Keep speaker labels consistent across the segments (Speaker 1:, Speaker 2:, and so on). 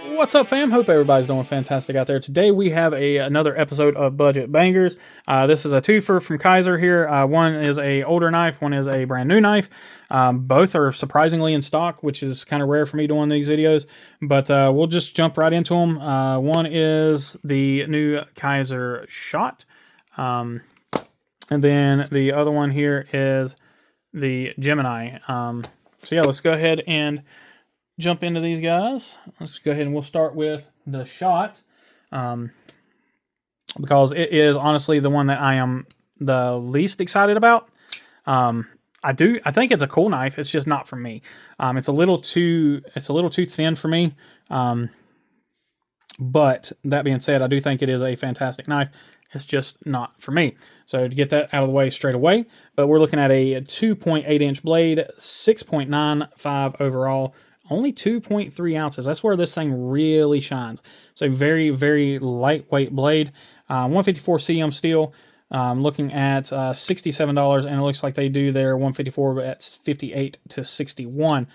Speaker 1: What's up, fam? Hope everybody's doing fantastic out there. Today we have another episode of Budget Bangers. This is a twofer from Kizer here. One is a older knife, one is a brand new knife. Both are surprisingly in stock, which is kind of rare for me doing these videos. But we'll just jump right into them. One is the new Kizer Shot. And then the other one here is the Gemini. So yeah, let's go ahead and jump into these guys. Let's go ahead and we'll start with the Shot, because it is honestly the one that I am the least excited about. I think it's a cool knife. It's just not for me. It's a little too thin for me. But that being said, I do think it is a fantastic knife. It's just not for me. So to get that out of the way straight away, but we're looking at a 2.8 inch blade, 6.95 overall. Only 2.3 ounces. That's where this thing really shines. It's a very, very lightweight blade. 154 CM steel. Looking at $67, and it looks like they do their 154 at 58 to 61.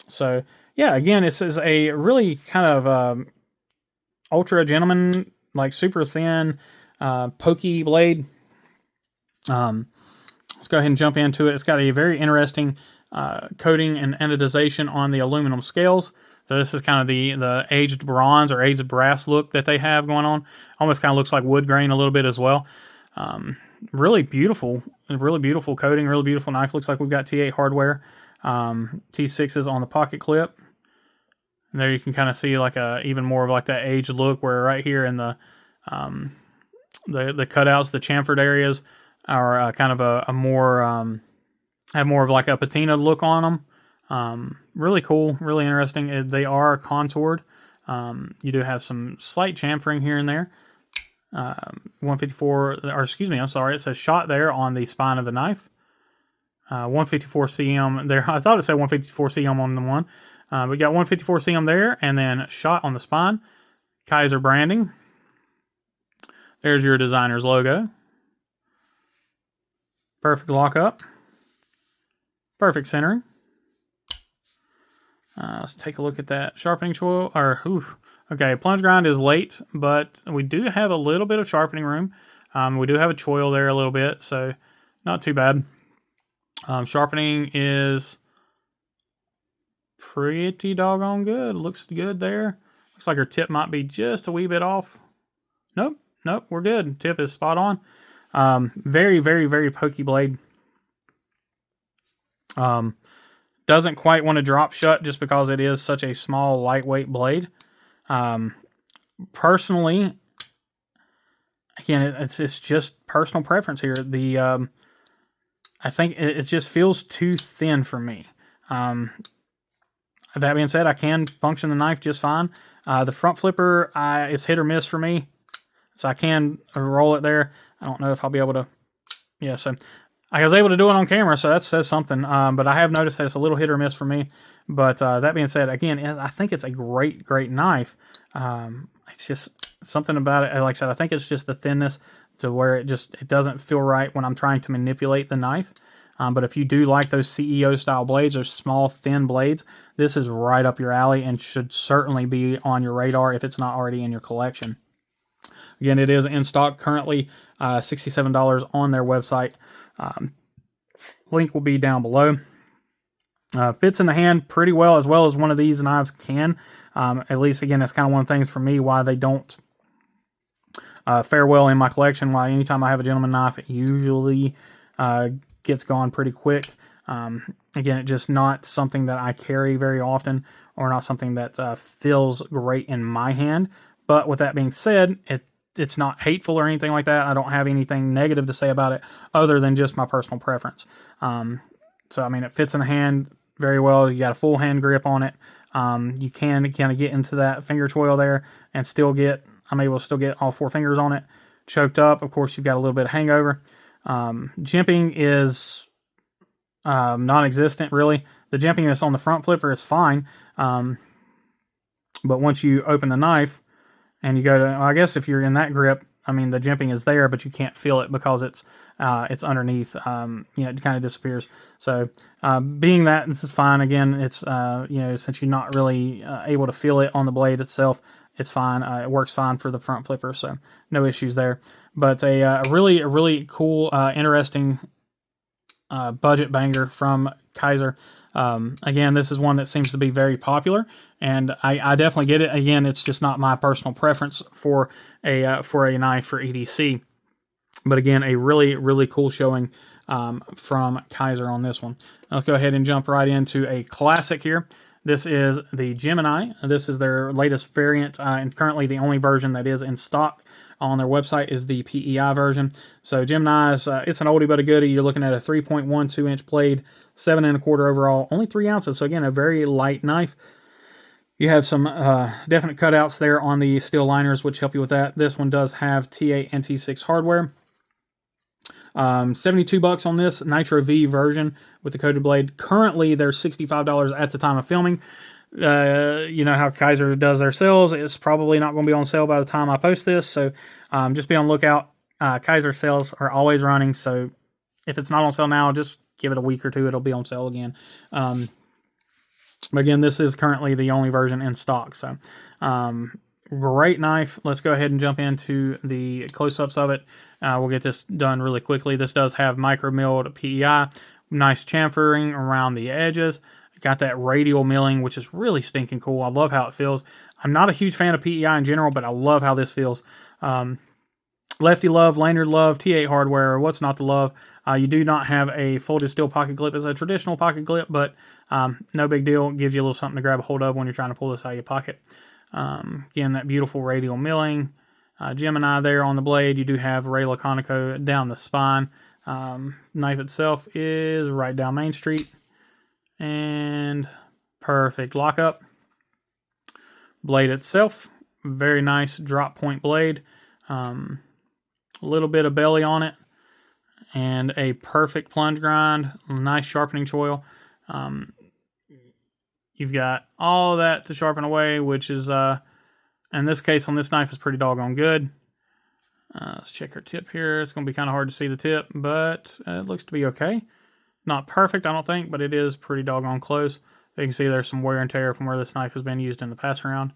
Speaker 1: So yeah, again, this is a really kind of ultra gentleman, like super thin, pokey blade. Let's go ahead and jump into it. It's got a very interesting coating and anodization on the aluminum scales. So this is kind of the aged bronze or aged brass look that they have going on. Almost kind of looks like wood grain a little bit as well. Really beautiful coating, really beautiful knife. Looks like we've got T8 hardware, T6s on the pocket clip. And there you can kind of see like even more of like that aged look, where right here in the cutouts, the chamfered areas are kind of a more have more of like a patina look on them. Really cool, really interesting. They are contoured. You do have some slight chamfering here and there. 154, or excuse me, I'm sorry, it says Shot there on the spine of the knife. 154 cm there. I thought it said 154 cm on the one. We got 154 cm there, and then Shot on the spine. Kizer branding. There's your designer's logo. Perfect lockup. Perfect centering. Let's take a look at that sharpening choil. Okay, plunge grind is late, but we do have a little bit of sharpening room. We do have a choil there a little bit, so not too bad. Sharpening is pretty doggone good. Looks good there. Looks like her tip might be just a wee bit off. Nope, we're good. Tip is spot on. Very, very, very pokey blade. Doesn't quite want to drop shut just because it is such a small, lightweight blade. Personally, again, it's just personal preference here. I think it just feels too thin for me. That being said, I can function the knife just fine. The front flipper is hit or miss for me, so I can roll it there. I don't know if I'll be able to. Yeah, so I was able to do it on camera, so that says something. But I have noticed that it's a little hit or miss for me. But that being said, again, I think it's a great, great knife. It's just something about it. Like I said, I think it's just the thinness to where it doesn't feel right when I'm trying to manipulate the knife. But if you do like those CEO style blades, those small, thin blades, this is right up your alley and should certainly be on your radar if it's not already in your collection. Again, it is in stock currently, $67 on their website. Link will be down below. Fits in the hand pretty well as one of these knives can. At least, again, that's kind of one of the things for me why they don't fare well in my collection. Why anytime I have a gentleman knife, it usually gets gone pretty quick. Again, it's just not something that I carry very often, or not something that feels great in my hand. But with that being said, it's not hateful or anything like that. I don't have anything negative to say about it other than just my personal preference. So, I mean, it fits in the hand very well. You got a full hand grip on it. You can kind of get into that finger choil there and I'm able to still get all 4 fingers on it choked up. Of course, you've got a little bit of hangover. Jimping is non-existent, really. The jimping that's on the front flipper is fine. But once you open the knife, and you go to, I guess if you're in that grip, I mean, the jimping is there, but you can't feel it because it's underneath. It kind of disappears. So being that this is fine. Again, it's since you're not really able to feel it on the blade itself, it's fine. It works fine for the front flipper, so no issues there. But a really cool, interesting budget banger from Kizer. Again, this is one that seems to be very popular, and I definitely get it. Again, it's just not my personal preference for a knife for EDC. But again, a really cool showing from Kizer on this one. Let's go ahead and jump right into a classic here. This is the Gemini. This is their latest variant, and currently the only version that is in stock on their website is the PEI version. So Gemini is it's an oldie but a goodie. You're looking at a 3.12 inch blade, 7 1/4 overall, only 3 ounces. So again, a very light knife. You have some definite cutouts there on the steel liners, which help you with that. This one does have T8 and T6 hardware. $72 on this Nitro V version with the coated blade. Currently, they're $65 at the time of filming. You know how Kizer does their sales. It's probably not going to be on sale by the time I post this, so just be on the lookout. Kizer sales are always running, so if it's not on sale now, just give it a week or two. It'll be on sale again. But again, this is currently the only version in stock, so great knife. Let's go ahead and jump into the close-ups of it. We'll get this done really quickly. This does have micro-milled PEI, nice chamfering around the edges. Got that radial milling, which is really stinking cool. I love how it feels. I'm not a huge fan of PEI in general, but I love how this feels. Lefty love, lanyard love, T8 hardware. What's not to love? You do not have a folded steel pocket clip as a traditional pocket clip, but no big deal. It gives you a little something to grab a hold of when you're trying to pull this out of your pocket. Again, that beautiful radial milling. Gemini there on the blade. You do have Ray Laconico down the spine. Knife itself is right down Main Street. And perfect lockup. Blade itself, very nice drop point blade. A little bit of belly on it. And a perfect plunge grind. Nice sharpening choil. You've got all that to sharpen away, which is... in this case, on this knife, is pretty doggone good. Let's check her tip here. It's going to be kind of hard to see the tip, but it looks to be okay. Not perfect, I don't think, but it is pretty doggone close. You can see there's some wear and tear from where this knife has been used in the past round.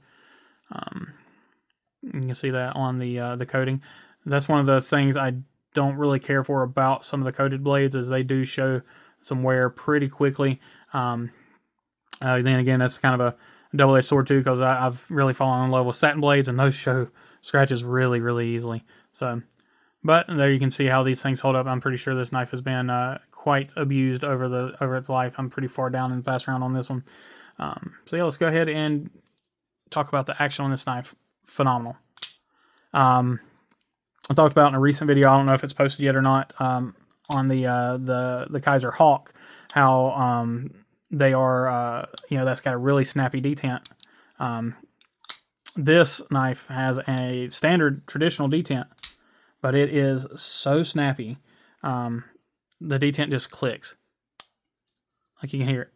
Speaker 1: You can see that on the coating. That's one of the things I don't really care for about some of the coated blades, is they do show some wear pretty quickly. Then again, that's kind of a double-edged sword too, because I've really fallen in love with satin blades, and those show scratches really easily. So, but there you can see how these things hold up. I'm pretty sure this knife has been quite abused over its life. I'm pretty far down in the pass round on this one. So yeah, let's go ahead and talk about the action on this knife. Phenomenal. I talked about in a recent video, I don't know if it's posted yet or not, on the Kizer Hawk, how they are, that's got a really snappy detent. This knife has a standard traditional detent, but it is so snappy. The detent just clicks. Like you can hear it.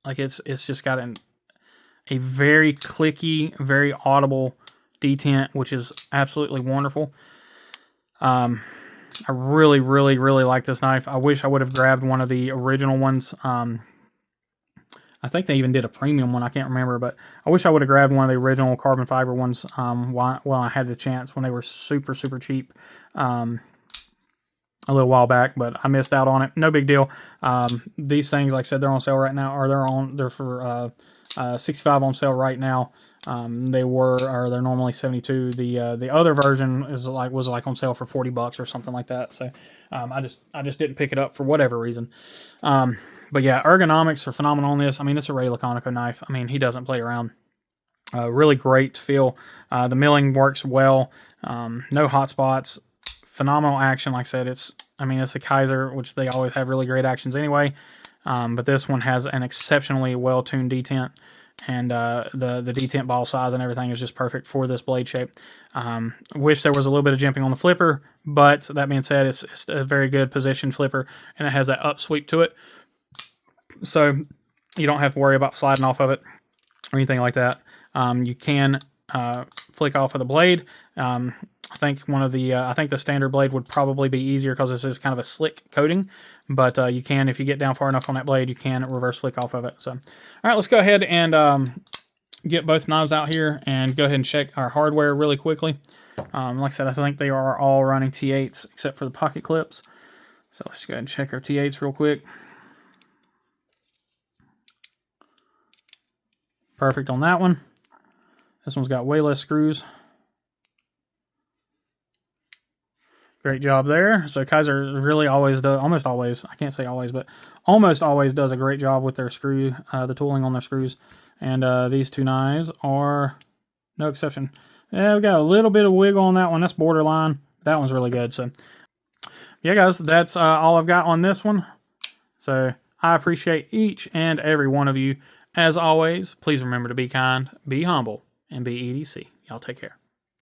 Speaker 1: Like it's just got a very clicky, very audible detent, which is absolutely wonderful. I really like this knife. I wish I would have grabbed one of the original ones. I think they even did a premium one. I can't remember, but I wish I would have grabbed one of the original carbon fiber ones while I had the chance, when they were super cheap a little while back, but I missed out on it. No big deal. These things, like I said, they're on sale right now, or they're for $65 on sale right now. They're normally $72. The other version was on sale for $40 or something like that. So I just didn't pick it up for whatever reason. But yeah, ergonomics are phenomenal on this. I mean, it's a Ray Laconico knife. I mean, he doesn't play around. Really great feel. The milling works well. No hot spots. Phenomenal action. Like I said, it's a Kizer, which they always have really great actions anyway. But this one has an exceptionally well-tuned detent. And the detent ball size and everything is just perfect for this blade shape. Wish there was a little bit of jimping on the flipper, but that being said, it's a very good position flipper, and it has that up sweep to it. So you don't have to worry about sliding off of it or anything like that. You can flick off of the blade. I think I think the standard blade would probably be easier because this is kind of a slick coating, but you can, if you get down far enough on that blade, you can reverse flick off of it. So, all right, let's go ahead and get both knives out here and go ahead and check our hardware really quickly. Like I said, I think they are all running T8s except for the pocket clips. So let's go ahead and check our T8s real quick. Perfect on that one. This one's got way less screws. Great job there. So Kizer really always does, almost always, I can't say always, but almost always does a great job with their screw, the tooling on their screws. And these two knives are no exception. Yeah, we got a little bit of wiggle on that one. That's borderline. That one's really good. So yeah, guys, that's all I've got on this one. So I appreciate each and every one of you. As always, please remember to be kind, be humble, and be EDC. Y'all take care.